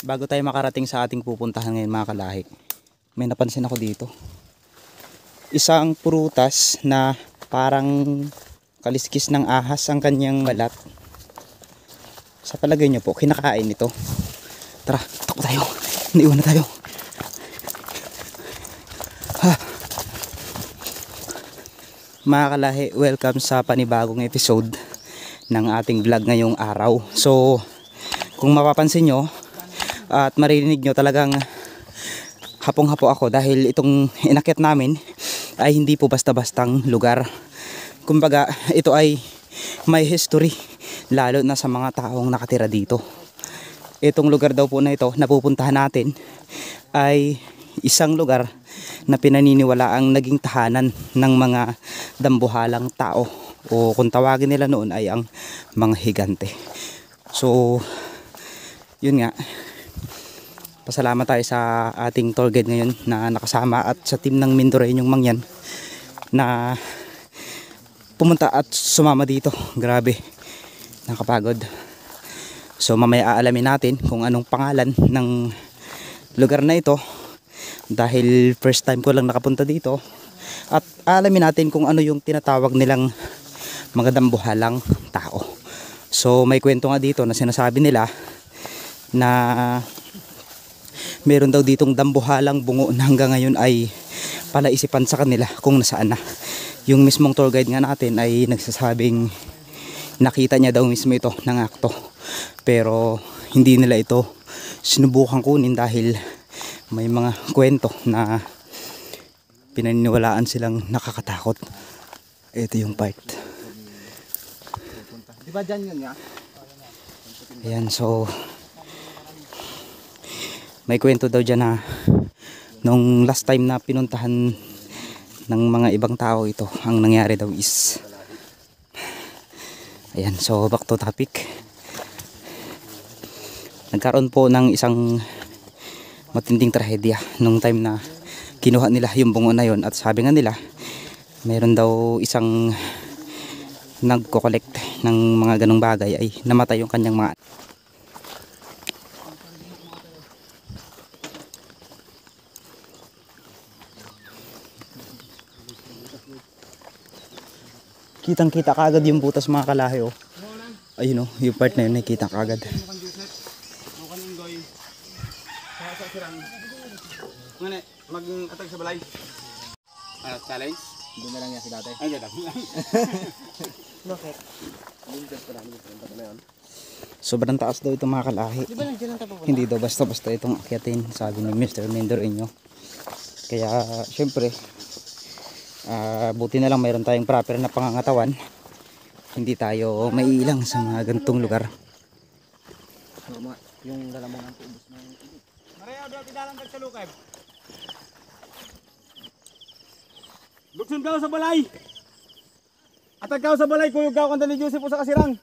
Bago tayo makarating sa ating pupuntahan ngayon mga kalahi, may napansin ako dito. Isang prutas na parang kaliskis ng ahas ang kanyang balat. Sa palagay nyo po, kinakain ito. Tara, takbo tayo. Naiwan na tayo. Ha. Mga kalahi, welcome sa panibagong episode ng ating vlog ngayong araw. So, kung mapapansin nyo at marinig nyo, talagang hapong-hapo ako dahil itong inakyat namin ay hindi po basta-bastang lugar. Kumbaga, ito ay may history, lalo na sa mga taong nakatira dito. Itong lugar daw po na ito na pupuntahan natin ay isang lugar na pinaniniwalaang naging tahanan ng mga dambuhalang tao, o kung tawagin nila noon ay ang mga higante. So, yun nga, pasalamat tayo sa ating tour guide ngayon na nakasama at sa team ng Mindoreñong Mangyan na pumunta at sumama dito. Grabe, nakapagod. So mamaya aalamin natin kung anong pangalan ng lugar na ito dahil first time ko lang nakapunta dito, at aalamin natin kung ano yung tinatawag nilang mga dambuhalang tao. So may kwento nga dito na sinasabi nila na meron daw ditong dambuhalang bungo na hanggang ngayon ay palaisipan sa kanila kung nasaan na. Yung mismong tour guide nga natin ay nagsasabing nakita niya daw mismo ito ng akto, pero hindi nila ito sinubukan kunin dahil may mga kwento na pinaniniwalaan silang nakakatakot. Ito yung part. Diba dyan yun nga? Ayan, so may kwento daw dyan na nung last time na pinuntahan ng mga ibang tao ito, ang nangyari daw is, ayan, so back to topic. Nagkaroon po ng isang matinding trahedya nung time na kinuha nila yung bungo na yon, at sabi nga nila meron daw isang nagko-collect ng mga ganong bagay ay namatay yung kanyang mga. Kitang kita kagad yung butas mga kalahi, oh. Ayun, oh, yung part na yun nakita kagad. Mag-atag sa balay. Challenge? Hindi na lang yan si dati. Ay, ganda. Bakit? Sobrang taas daw itong mga kalahi. Hindi daw basta-basta itong akyatin, sabi ni Mr. Mindoreño. Kaya syempre, buti na lang mayroon tayong proper na pangangatawan, hindi tayo maiilang sa mga ganitong lugar. Yung lalamangan po ubos na yung tubig. Mareho daw tidalang sa lukay. Lukson ka sa balay. Atag ka sa balay, kuyog ka kanta ni Joseph po sa kasirang.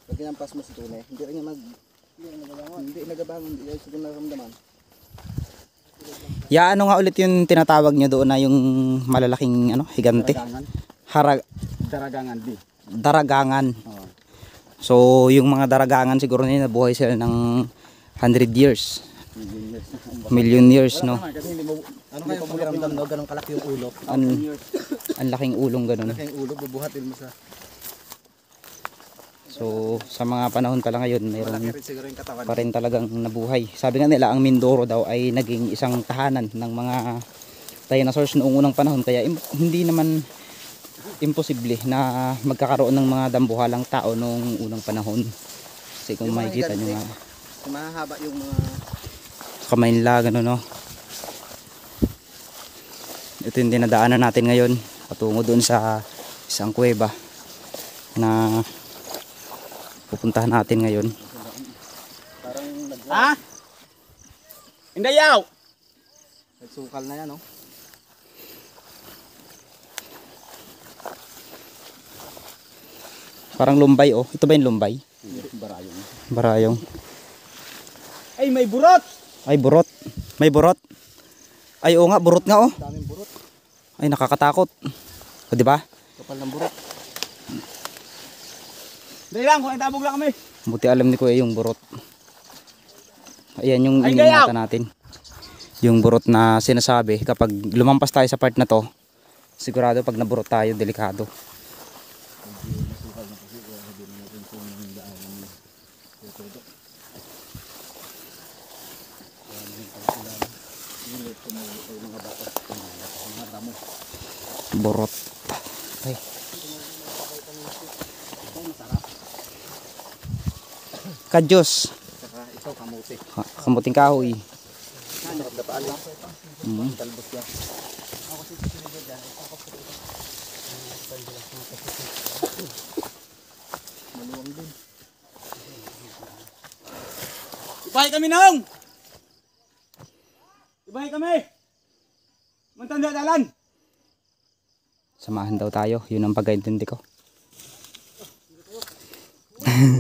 Pag kinampas mo si Tunay, hindi rin niya hindi nagabangon, hindi niya siguro naramdaman. Ya, ano nga ulit yung tinatawag nyo doon na yung malalaking ano, higante? Daragangan. Daragangan. Oh. So yung mga daragangan siguro nila nabuhay sila ng 100 years. Million years, no? Kasi hindi mo, ano kayo pakiramdam daw ganun kalaki yung ulo? Ang laking ulong ganun. Laking ulo, bubuhatin mo sa. So sa mga panahon pala ngayon mayroon pa rin talagang nabuhay. Sabi nga nila ang Mindoro daw ay naging isang tahanan ng mga dinosaurs noong unang panahon, kaya hindi naman imposible na magkakaroon ng mga dambuhalang tao noong unang panahon. Kasi kung makikita nyo nga mahahaba yung mga kamay nila gano'n, no? Ito yung dinadaanan natin ngayon patungo doon sa isang kuweba na pupuntahan natin ngayon. Ha? Hindi yaw! Nagsukal na yan, no? Parang lumbay, oh. Ito ba yung lumbay? Barayong. Barayong. Ay, may burot! Ay, burot. May burot. Ay, oo nga, burot nga, oh. Daming burot. Ay, nakakatakot. O, diba? Kapal ng burot. Dali lang, kung itabog lang kami. Buti alam ni Kuya yung burot. Ayan yung iniingatan natin. Yung burot na sinasabi, kapag lumampas tayo sa part na to, sigurado pag naburot tayo, delikado. Burot. Ay. Kadyos. Ito kamuti. Kamuting kahoy. Sarap dapaan lang. Talbos yan. Maluwang din. Ibahay kami nang! Ibahay kami! Mantanda dalan! Samahan daw tayo. Yun ang pagkaintindi ko.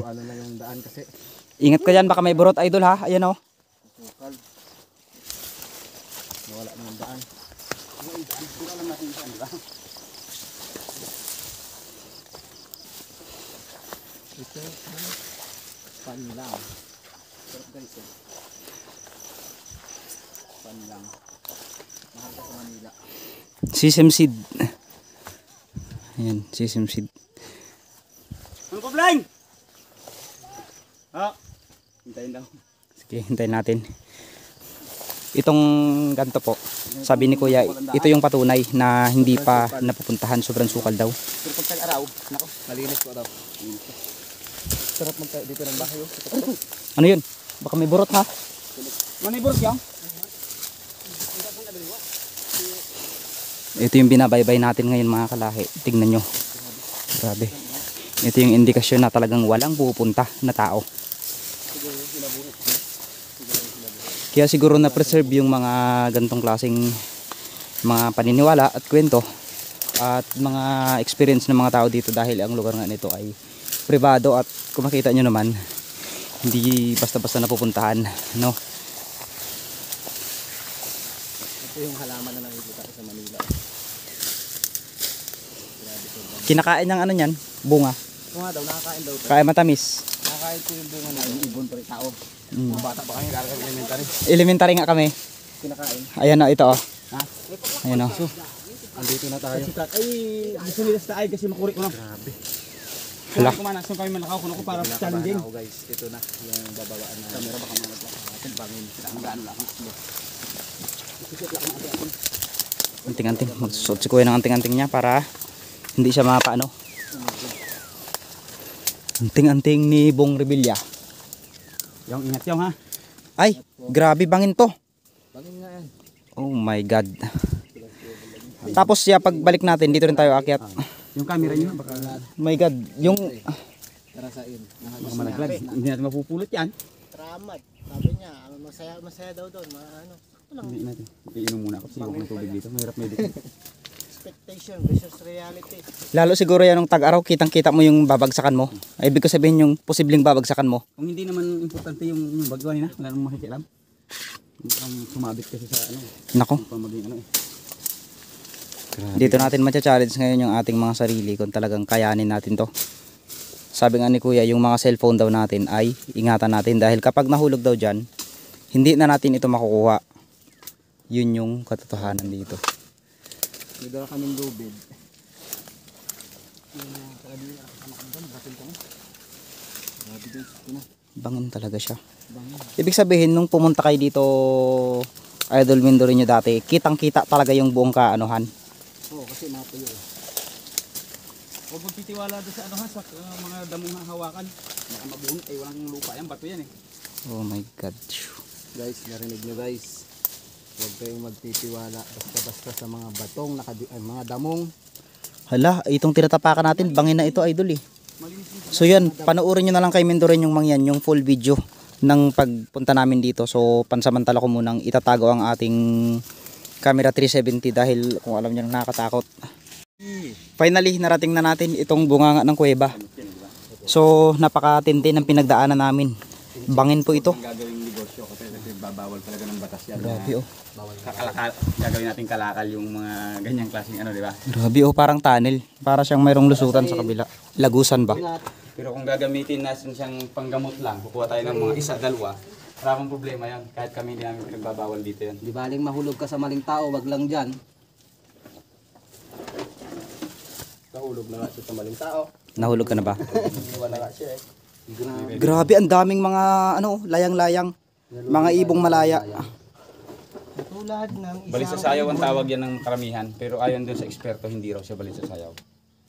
Ano na yung daan kasi. Ingat ka dyan. Baka may burot, idol ha. Ayan o. Sukal. Nawala na yung daan. Hindi alam natin saan, diba? Ito, panlang. Sarap guys eh. Panlang. Mahal ka sa Manila. Sesame seed. Ayan, sesame seed. Ano pa, Blang? Ha? Hintayin daw. Sige, hintayin natin. Itong ganito po, sabi ni Kuya, ito yung patunay na hindi pa napupuntahan. Sobrang sukal daw. Pero pag tag-araw, nako, malinis po daw. Sarap magtayo dito ng bahay. Ano yun? Baka may burot ha? Manibor siya? Ito yung binabaybay natin ngayon mga kalahi. Tingnan nyo. Grabe. Ito yung indikasyon na talagang walang pupunta na tao. Kaya siguro na-preserve yung mga gantong klaseng mga paniniwala at kwento at mga experience ng mga tao dito dahil ang lugar nga nito ay privado at kung makita nyo naman hindi basta-basta napupuntahan, no? Ito yung halaman na nakikita ko sa Manila. Kinakain ng ano nyan? Bunga. Ito nga daw, nakakain daw. Kaya matamis. Nakakain ko yung bunga na yung ibon pa rin tao. Mga bata pa kami, lalagay elementary. Elementary nga kami. Kinakain. Ayan o, ito o. Ha? Ayan o. Andito na tayo. Ay, gusto nila sa tayo kasi makuri ko na. Grabe. Hala. Kung kumanas, kung kami malakaw ko na ko para challenging. Ako guys, ito na yung babawaan na camera baka malaglag natin bangin sila ang gaano lang. Anting-anting. Magsusot si Kuya ng anting-anting niya para hindi siya mapaano. Anting-anting ni Bong Revilla. Yung ingat yung ha. Ay, grabe bangin to. Bangin nga yan. Oh my God. Tapos siya pagbalik natin, dito rin tayo akyat. Yung camera nyo baka My God, yung Tarasain. baka malaglag. Hindi natin mapupulot yan. Tramad. Sabi niya, masaya daw doon. Ano, Hindi natin. Iinom muna ako kasi huwag ng tubig dito. Mahirap medyo. expectation versus reality. lalo siguro yan ng tag-araw, kitang-kita mo yung babagsakan mo. Ay, ibig ko sabihin yung posibleng babagsakan mo. Kung hindi naman importante yung bagwan na, wala namang makikialam. Mukhang sumabit kasi sa ano. Nako, Pa maging ano eh. dito natin matcha-challenge ngayon yung ating mga sarili kung talagang kayanin natin to. Sabi nga ni Kuya, yung mga cellphone daw natin ay ingatan natin dahil kapag nahulog daw dyan, hindi na natin ito makukuha. Yun yung katotohanan dito. May dala kaming lubid. Bangin talaga siya. Ibig sabihin, nung pumunta kayo dito, Idol Mindoro nyo dati, kitang-kita talaga yung buong kaanuhan. Oo, kasi matuyo eh. Huwag magtitiwala doon sa ano ha, sa mga damong hahawakan. Baka mabunot eh, walang lupa yan, bato yan eh. Oh my God. Guys, narinig nyo guys. Huwag kayong magtitiwala basta-basta sa mga batong, mga damong. Hala, itong tinatapakan natin, bangin na ito, Idol eh. So yan, panoorin nyo na lang kay Mindoro yung mangyan, yung full video ng pagpunta namin dito. So pansamantala ko munang itatago ang ating camera 370 dahil kung alam nyo nakakatakot. Finally, narating na natin itong bunganga ng kuweba. So napakatindi ng pinagdaanan namin. Bangin po ito. Gagawing negosyo kasi babawal talaga ng batas yan. Grabe oh. Gagawin natin kalakal yung mga ganyang klaseng ano, di ba? Grabe oh, parang tunnel. Para siyang mayroong lusutan sa kabila. Lagusan ba? Pero kung gagamitin natin siyang panggamot lang, kukuha tayo ng mga isa, dalawa, wala akong problema yan. Kahit kami hindi namin pinagbabawal dito yan. Di baling mahulog ka sa maling tao, wag lang dyan. Nahulog na nga siya sa maling tao. Nahulog ka na ba? Wala nga siya eh. Grabe, ang daming mga layang-layang. Mga ibong malaya. Tulad ng isang... Balisasayaw ang tawag yan ng karamihan, pero ayon dun sa eksperto, hindi raw siya balisasayaw.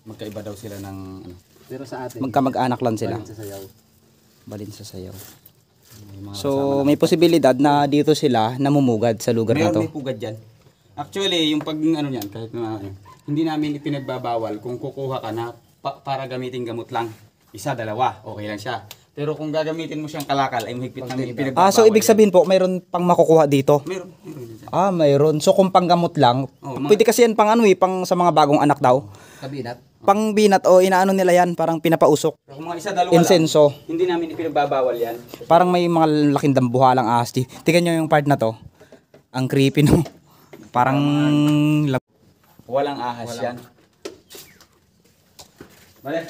Magkaiba daw sila ng ano. Pero sa atin, Magkamag-anak lang sila. sa sayaw. Balin sa sayaw. So, may posibilidad na dito sila namumugad sa lugar na Meron to. may pugad dyan. Actually, yung pag ano yan, kahit na ano, hindi namin ipinagbabawal kung kukuha ka na para gamitin gamot lang. Isa, dalawa, okay lang siya. Pero kung gagamitin mo siyang kalakal, ay mahigpit namin ipinagbabawal. So ibig sabihin po, mayroon pang makukuha dito? Meron din dyan. Mayroon. So kung panggamot lang, pwede kasi yan pang pang sa mga bagong anak daw. Kabinat. Pang binat o inaano nila yan, parang pinapausok. Pero kung mga isa, dalawa Insenso. lang, hindi namin ipinagbabawal yan. Parang may mga laking dambuhalang ahas. Tingnan nyo yung part na to. Ang creepy no. Parang... Walang ahas yan. Bale.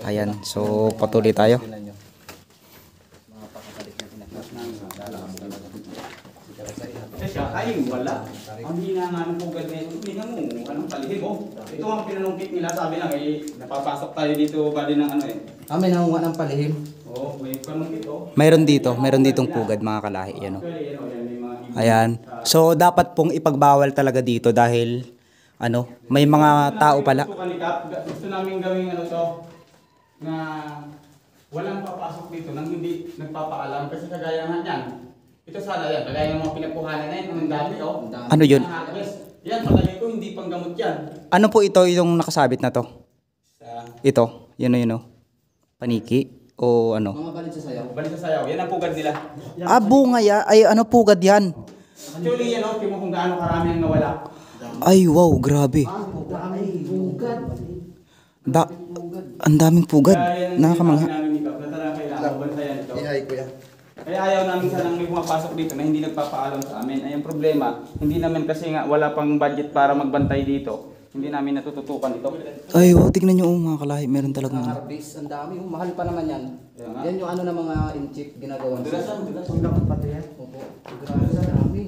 Ayan, so patuloy tayo. Ay, wala. Ang hina nga ng pugad na ito. Tingnan mo, anong palihim mo. Ito ang pinanungkit nila, sabi lang napapasok tayo dito ba din ng ano eh. May nangunga ng palihim. Oo, may panungkit oh. Mayroon ditong pugad mga kalahi. Yan, Actually, yan may mga ibon. Ayan. So dapat pong ipagbawal talaga dito dahil may mga tao pala. Gusto namin gawing ano to, na walang papasok dito nang hindi nagpapaalam kasi kagaya nga yan. Ito sana yan, kagaya ng mga pinagkuhanan na yan, ang dami oh. Ano yun? Yan, palagay ko hindi panggamot yan. Ano po ito yung nakasabit na to? Sa Ito, yun. Paniki o ano? Mga balit sa sayaw. balik sa sayaw, yan ang pugad nila. Bunga ya. Ay, pugad yan? Actually yan oh, tingnan mo kung gaano karami ang nawala. Ay, wow, grabe. Ang daming pugad. Nakakamangha. Kaya ayaw namin sanang may pumapasok dito na hindi nagpapaalam sa amin. Ay ang problema, hindi namin kasi nga wala pang budget para magbantay dito. Hindi namin natututukan ito. Ay, wow, tignan nyo mga kalahi. Meron talagang Harvest, ang dami. Mahal pa naman yan. Yan yung ano ng mga in-chip ginagawa. Opo. Grabe sa dami.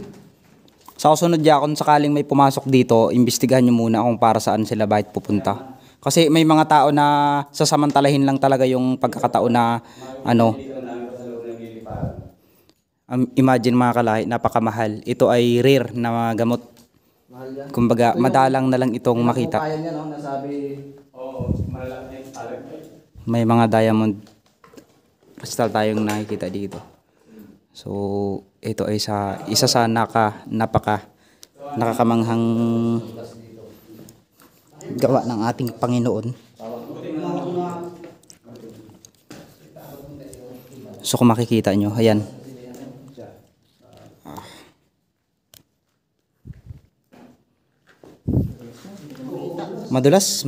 Sa kasunod ya, kung sakaling may pumasok dito, imbestigahan nyo muna kung para saan sila bakit pupunta. Kasi may mga tao na sasamantalahin lang talaga yung pagkakataon na imagine mga kalahi, napakamahal. Ito ay rare na gamot. Mahal yan. Kumbaga, madalang na lang itong makita. Kaya niya no, nasabi. Oo, malalaki yung talent. May mga diamond crystal tayong nakikita dito. So, ito ay isa sa nakakamanghang gawa ng ating Panginoon. So, kung makikita nyo, ayan. Madulas.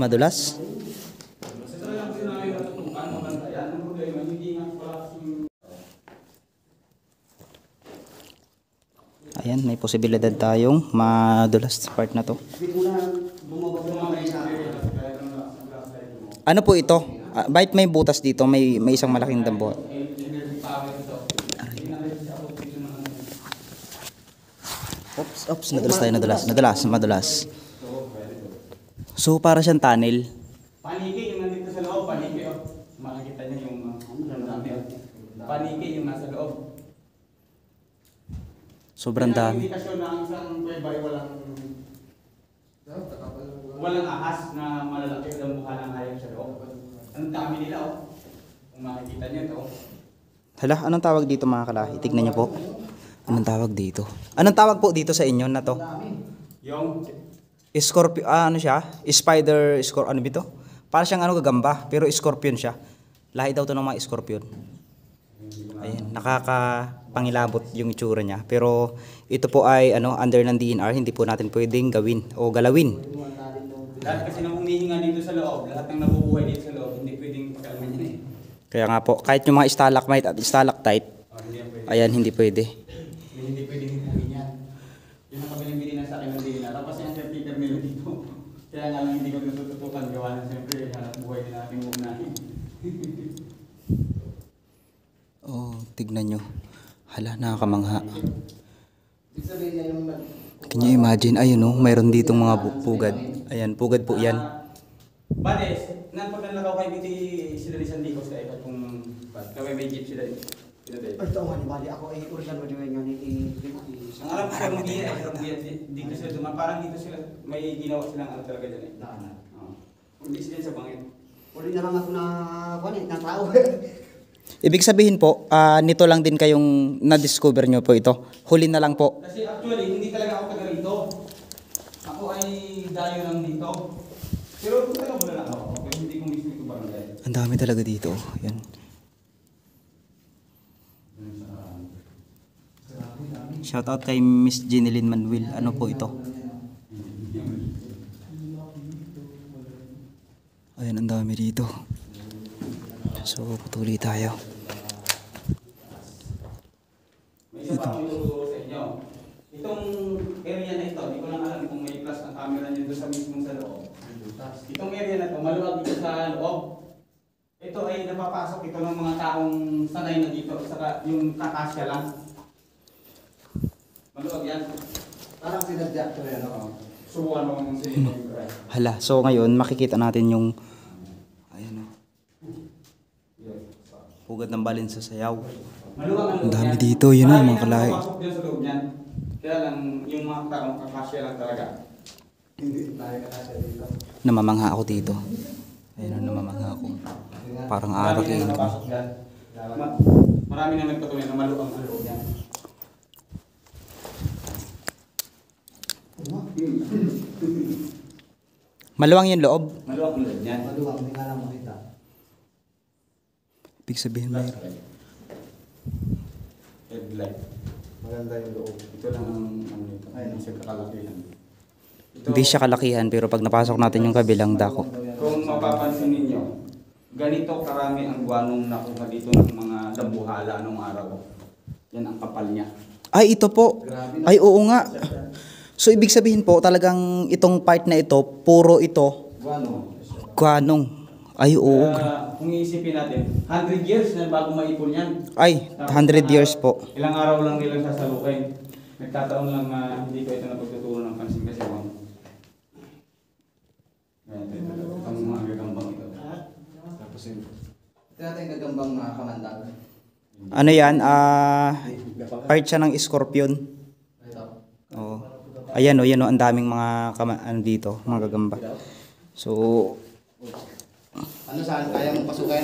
Ayan, may posibilidad tayong madulas sa part na to. Ano po ito? Bakit may butas dito? May isang malaking dambo. Oops, nadulas. So, para siyang tunnel. Paniki yung nandito sa loob, paniki oh. Makikita niyo yung dami oh. Paniki yung nasa loob. Sobrang dami. Indikasyon na ang isang kuweba ay walang ahas na malalaki ang mukha ng hayop sa loob. Ang dami nila oh. Kung makikita niyo ito. Hala, anong tawag dito mga kalahi? Tignan niyo po. Anong tawag dito? Anong tawag po dito sa inyo na to? Yung Scorpio, siya? Spider, ano bito? Para siyang gagamba, pero scorpion siya. Lahi daw to ng mga scorpion. Ayan, nakakapangilabot yung itsura niya. Pero ito po ay under ng DNR, hindi po natin pwedeng gawin o galawin. lahat kasi nang humihinga dito sa loob, lahat ng nabubuhay dito sa loob, hindi pwedeng pagkalman yan eh. Kaya nga po, kahit yung mga stalagmite at stalactite, Hindi yan pwede. ayan, hindi pwede. Hindi pwedeng hipuin yan. Yun ang kabiling-bili na sa akin ng DNR. Tapos yung caretaker nila dito. Kaya nga lang hindi ko natututukan gawa na siyempre hanap buhay din natin huwag natin. Tignan nyo. Hala, nakakamangha. Ibig sabihin niya yung Can you imagine? Ayun oh, mayroon ditong mga pugad. Ayan, pugad po yan. Bades, nang paglalakaw kay Biti sila ni Sandicos kaya kung kaway may jeep sila. Ay, ito nga, bali ako ay original mo din nga ni Ang alam ko sa Rumbia ay Rumbia, dito sila duman. Parang dito sila, may ginawa silang ano talaga dyan eh. Daanan. Oo. Hindi sila sa bangin. Uli na lang ako na, kuwanit, na tao. Ibig sabihin po, nito lang din kayong na-discover nyo po ito. Huli na lang po. Kasi actually, hindi talaga ako taga rito. Ako ay dayo lang dito. Pero talaga muna lang ako. Pero hindi ko mismo ito barangay. Ang dami talaga dito. Yan. Shoutout kay Miss Jeneline Manuel. Ano po ito? Ayan, ang dami dito. So, patuloy tayo. May isa pa akong ituturo sa inyo. Itong area na ito, hindi ko lang alam kung may flash ang camera niyo doon sa mismong sa loob. Itong area na ito, maluwag dito sa loob. Ito ay napapasok ito ng mga taong sanay na dito, saka yung kakasya lang. Maluwag yan. parang sinadya ko yan. Subukan mo kung sino yung Hala, so ngayon makikita natin yung ayan o. Pugad ng balin sa sayaw. Maluwag Ang dami dito, yun o, mga kalahi. Pasok dyan sa loob niyan. Kaya lang, yung mga taong kakasya lang talaga. Hindi tayo kakasya dito. Namamangha ako dito. Ayun o, namamangha ako. Parang arak Marami yun. na napasok dyan. Marami na nagpatuloy na maluwag ang loob niyan. Maluwang yung loob. Maluwag ang loob niyan. Maluwang, hindi nga lang makita. Ibig sabihin mayroon. Headlight. Maganda yung loob. Ito lang ang ano nito. Ayun, sa kakalakihan. Hindi siya kalakihan pero pag napasok natin yung kabilang dako. Kung mapapansin ninyo, ganito karami ang guanong nakuha dito ng mga dambuhala nung araw. Yan ang kapal niya. Ay, ito po. Ay, oo nga. So, ibig sabihin po, talagang itong part na ito, puro ito, Guano. guanong. Ay, oo. Kung iisipin natin, 100 years na bago maipon yan. Ay, 100 years po. Ilang araw lang nilang sasalukin. Nagkataon lang na hindi ko ito napagtuturo ng pansin kasi mo. Itong mga gagambang ito. Tapos yun. Ito natin yung gagambang kamandag. Ano yan? Part siya ng scorpion. Ito. Oo. Ayan o, yan o, ang daming mga ano dito, mga gagamba. So, Ano saan kaya mong pasukin?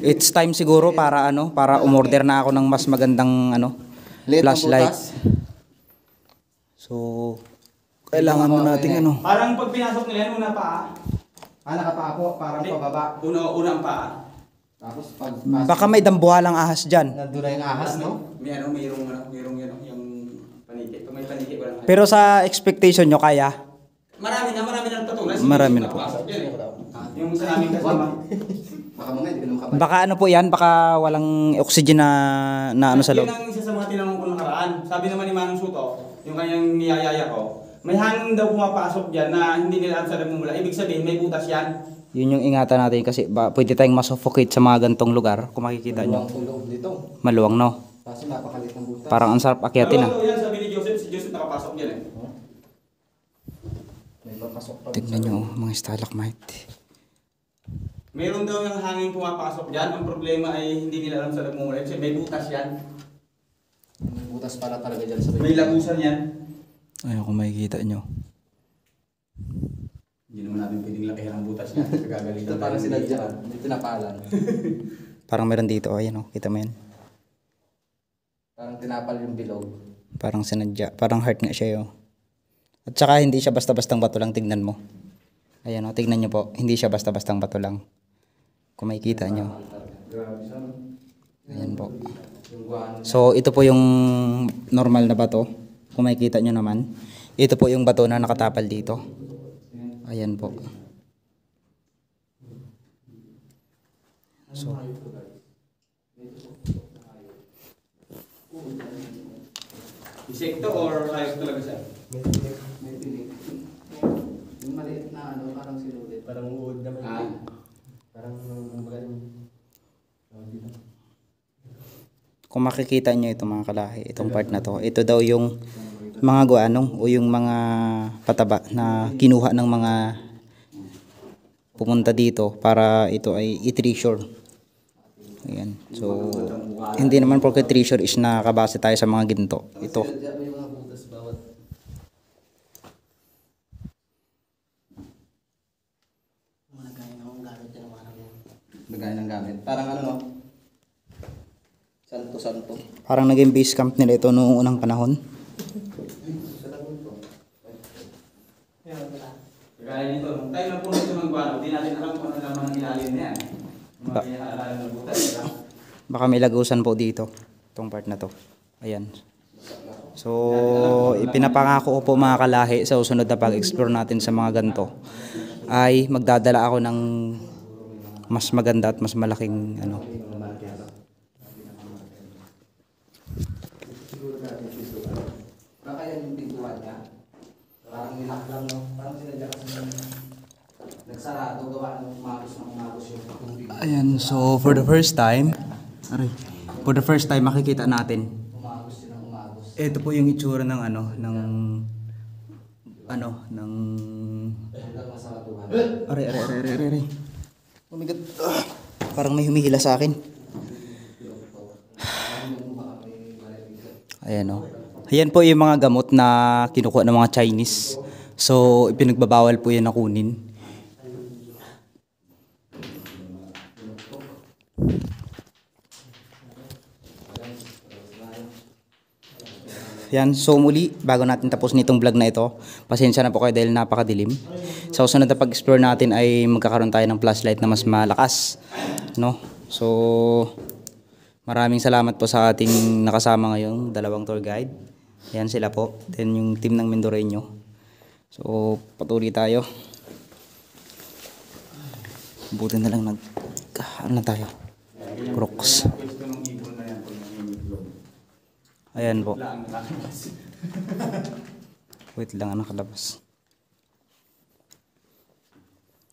it's time siguro para ano, para umorder na ako ng mas magandang ano, Liit ng flashlight. butas. So, kailangan mo nating ano. Parang pag pinasok nila yan, una pa. Nakapako, parang pababa. Unang pa. Tapos pag Baka may dambuhalang ahas dyan. nandun na yung ahas, no? Mayroong yung paniki. Kung may paniki, walang Pero sa expectation nyo, kaya? marami na nagpatuloy. Marami na po. Yung sa aming kasama. Baka mamaya, hindi ka naman kapal. Baka ano po yan, baka walang oxygen na ano sa Yun loob. ang isa sa mga tinanong ko nakaraan. Sabi naman ni Manong Suto, yung kanyang niyayaya ko, may hangin daw pumapasok dyan na hindi nila alam sa nagmumula. Ibig sabihin, may butas yan. Yun yung ingatan natin kasi pwede tayong masuffocate sa mga gantong lugar. Kung makikita nyo. Maluwang loob dito. Maluwang no. Kaso napakalit ng butas. Parang ang sarap akyatin ah. Ano yan, sabi ni Joseph, si Joseph nakapasok dyan eh. May papasok pa. Tignan nyo oh, mga stalagmite. Meron daw yung hangin pumapasok dyan. Ang problema ay hindi nila alam sa nagmumula. Kasi may butas yan. May butas pala talaga dyan sa May lagusan yan. Ayun kung makikita nyo. Hindi naman natin pwedeng lakihan ang butas niya. Kagagalitan Ito parang sinadya. May tinapalan. Parang meron dito. Ayan oh, kita mo yan. Parang tinapal yung bilog. Parang sinadya. Parang heart nga siya oh. At saka hindi siya basta-bastang bato lang, tignan mo. Ayan o, tignan nyo po. Hindi siya basta-bastang bato lang. Kung makikita nyo. Ayan po. So, ito po yung normal na bato. Kung makikita nyo naman. Ito po yung bato na nakatapal dito. Ayan po. So, Insekto or hayop talaga siya? May tinik. Yung maliit na ano, parang sinulit. Parang uod naman. Ah. Parang magaling. kung makikita nyo ito mga kalahi, itong part na to, ito daw yung mga guanong o yung mga pataba na kinuha ng mga pumunta dito para ito ay i-treasure. Ayan. So, hindi naman porque treasure is nakabase tayo sa mga ginto. Ito. May mga butas bawat. Mga gaya ng gamit yan ng araw yan. Lagay ng gamit. Parang ano no? Santo-santo. Parang naging base camp nila ito noong unang panahon. Kagaya nito, nung tayo na puno ito ng guano, di natin alam kung ano naman ang ilalim niya. Mga Ba- pinakalalim ng butas, diba? Baka may lagusan po dito. Itong part na to. Ayan. So, ipinapangako ko po mga kalahi sa susunod na pag-explore natin sa mga ganito ay magdadala ako ng mas maganda at mas malaking ano. Baka yan yung pintuan niya. Parang nilock lang no? Parang sinadya kasi nagsarado gawa ng umagos yung tubig. Ayan, so for the first time, makikita natin. Umagos yun ang umagos. Ito po yung itsura ng Hanggang masaratuhan. Aray. Oh my God. Parang may humihila sa akin. Ayan o. Ayan po yung mga gamot na kinukuha ng mga Chinese. So, ipinagbabawal po yan na kunin. Yan, so muli, bago natin tapos nitong vlog na ito, pasensya na po kayo dahil napakadilim. Sa susunod na pag-explore natin ay magkakaroon tayo ng flashlight na mas malakas, no? So, maraming salamat po sa ating nakasama ngayon, dalawang tour guide. Yan sila po, then yung team ng Mindoreño. So, patuloy tayo. Buti na lang ano tayo? Crooks. Pwesto ng ibon na yan, pag nangingitlog. Ayan po. Lang nakalabas. Wait lang, nakalabas.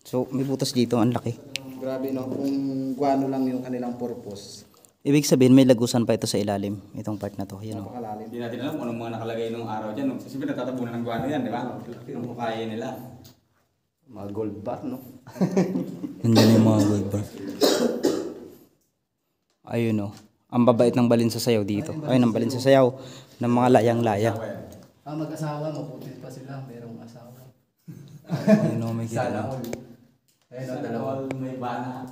So, may butas dito, ang laki. Grabe no, kung guano lang yung kanilang purpose. Ibig sabihin, may lagusan pa ito sa ilalim. Itong part na to. Yan o. Napakalalim. Hindi natin alam kung anong mga nakalagay nung araw dyan. Siyempre natatabunan ng guano yan, di ba? Yung kaya nila. Mga gold bar no? Nandiyan yung mga gold bar. Ayun o. Ang babait ng balin sa sayaw dito. Ayun, ang balin sa sayaw ng mga layang-layang. Mag-asawa, maputit pa sila, merong asawa. Ayun o, may kita Sana lang. all. Ayun o, Sana dalawa. all may bana.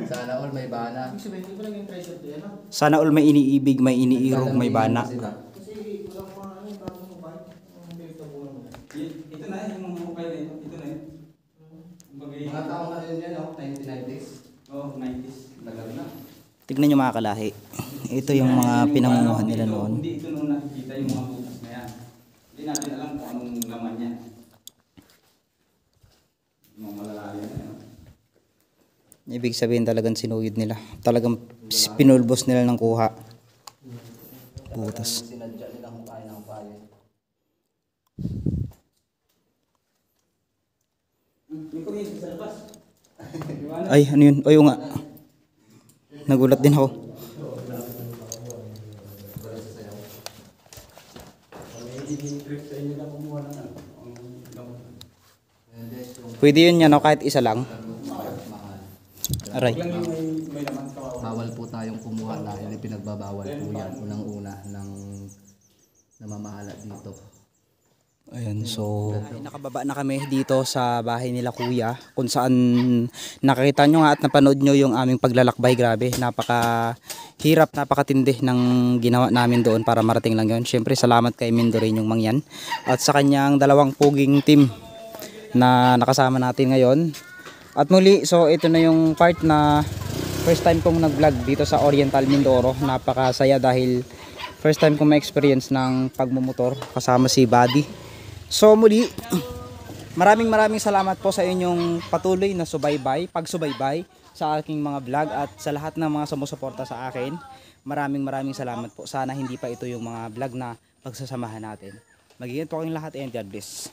Sana all may bana. Ibig sabihin, hindi ko lang yung treasure to yan. Sana all may iniibig, may iniirog, may bana. Kasi kulang mga ano yung bagong mobile. Yung pinagtabunan mo. Ito na yung mga mukay na ito. Ito na yun. Mga taong ano yun yan, no? 1990s. Oh, 90s. Tagal na. Tignan nyo mga kalahi. Ito yung mga pinangunguhan nila noon. Hindi ito noon nakikita yung mga butas na yan. Hindi natin alam kung anong laman yan. Mga malalalim na yan. Ibig sabihin talagang sinuyod nila. Talagang pinulbos nila ng kuha. Butas. Sinadya nilang hukay ng payo. Yung kumitin sa labas. Ay, ano yun? Ay, oo nga. Nagulat din ako. Pwede yun yan, no? Kahit isa lang. Aray. Bawal po tayong kumuha dahil pinagbabawal po yan unang-una ng namamahala dito. Ayan, so nakababa na kami dito sa bahay nila kuya, kung saan nakakita nyo nga at napanood nyo yung aming paglalakbay. Grabe, napakahirap, napakatindi ng ginawa namin doon para marating lang yun. Siyempre salamat kay Mindoreño Mangyan at sa kanyang dalawang puging team na nakasama natin ngayon. At muli, so ito na yung part na first time kong nag-vlog dito sa Oriental Mindoro. Napakasaya dahil first time kong ma-experience ng pagmumotor kasama si Buddy. So muli, maraming salamat po sa inyong patuloy na pagsubaybay sa aking mga vlog at sa lahat ng mga sumusuporta sa akin. Maraming salamat po. Sana hindi pa ito yung mga vlog na pagsasamahan natin. Mag-iingat po kayong lahat and God bless.